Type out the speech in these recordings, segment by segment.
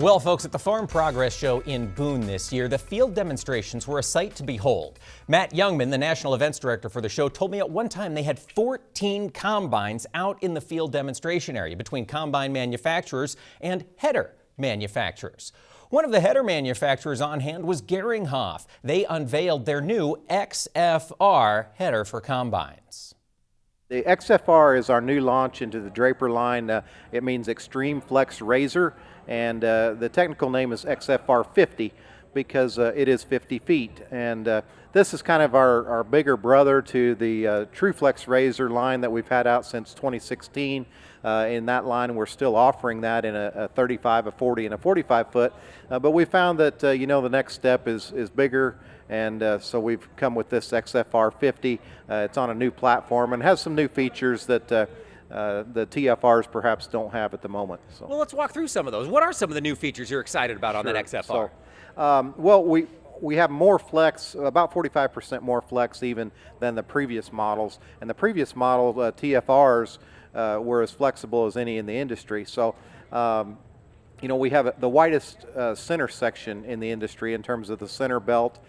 Well, folks, at the Farm Progress Show in Boone this year, the field demonstrations were a sight to behold. Matt Youngman, the national events director for the show, told me at one time they had 14 combines out in the field demonstration area between combine manufacturers and header manufacturers. One of the header manufacturers on hand was Geringhoff. They unveiled their new XFR header for combines. The XFR is our new launch into the Draper line. It means Extreme Flex Razor, and the technical name is XFR50 because it is 50 feet. And this is kind of our bigger brother to the True Flex Razor line that we've had out since 2016. In that line, we're still offering that in a 35, a 40, and a 45 foot. But we found that the next step is bigger. And so we've come with this XFR50. It's on a new platform and has some new features that the TFRs perhaps don't have at the moment. So. Well, let's walk through some of those. What are some of the new features you're excited about on that XFR? So, well, we have more flex, about 45% more flex even than the previous models. And the previous model, TFRs, were as flexible as any in the industry. So, we have the widest center section in the industry in terms of the center belt.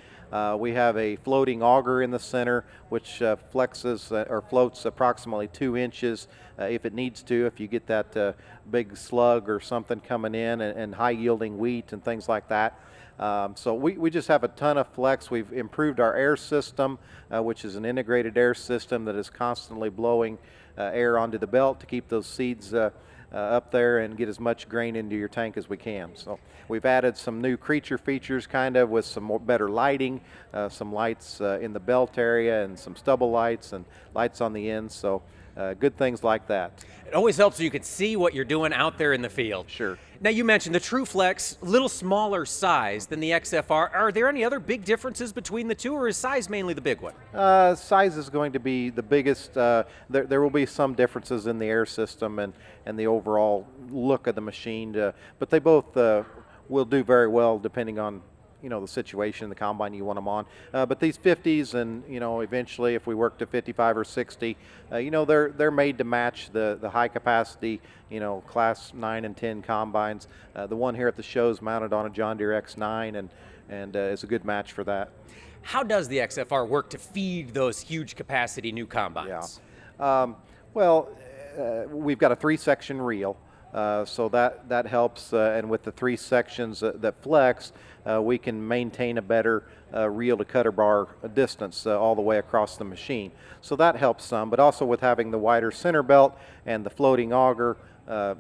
We have a floating auger in the center, which flexes or floats approximately 2 inches if it needs to, if you get that big slug or something coming in and high yielding wheat and things like that. So we just have a ton of flex. We've improved our air system, which is an integrated air system that is constantly blowing air onto the belt to keep those seeds up there and get as much grain into your tank as we can. So we've added some new creature features kind of with some better lighting, some lights in the belt area and some stubble lights and lights on the ends. So good things like that. It always helps so you can see what you're doing out there in the field. Sure. Now you mentioned the True Flex, a little smaller size than the XFR. Are there any other big differences between the two, or is size mainly the big one? Size is going to be the biggest. There will be some differences in the air system and the overall look of the machine, but they both will do very well depending on the situation, the combine you want them on. But these 50s and eventually if we work to 55 or 60, they're made to match the high capacity class 9 and 10 combines. The one here at the show is mounted on a John Deere X9 and it's a good match for that. How does the XFR work to feed those huge capacity new combines? Yeah. We've got a 3-section reel. So that helps, and with the 3 sections that flex, we can maintain a better reel to cutter bar distance all the way across the machine. So that helps some, but also with having the wider center belt and the floating auger,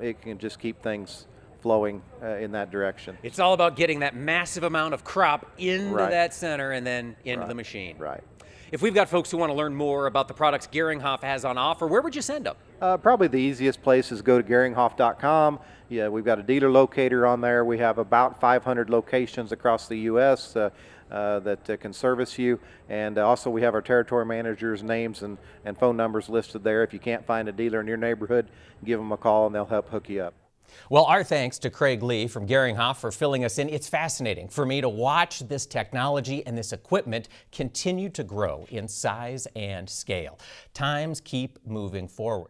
it can just keep things flowing in that direction. It's all about getting that massive amount of crop into that center and then into the machine. Right. If we've got folks who want to learn more about the products Geringhoff has on offer, where would you send them? Probably the easiest place is go to Geringhoff.com. Yeah, we've got a dealer locator on there. We have about 500 locations across the U.S. That can service you. And also we have our territory managers' names and phone numbers listed there. If you can't find a dealer in your neighborhood, give them a call and they'll help hook you up. Well, our thanks to Craig Lee from Geringhoff for filling us in. It's fascinating for me to watch this technology and this equipment continue to grow in size and scale. Times keep moving forward.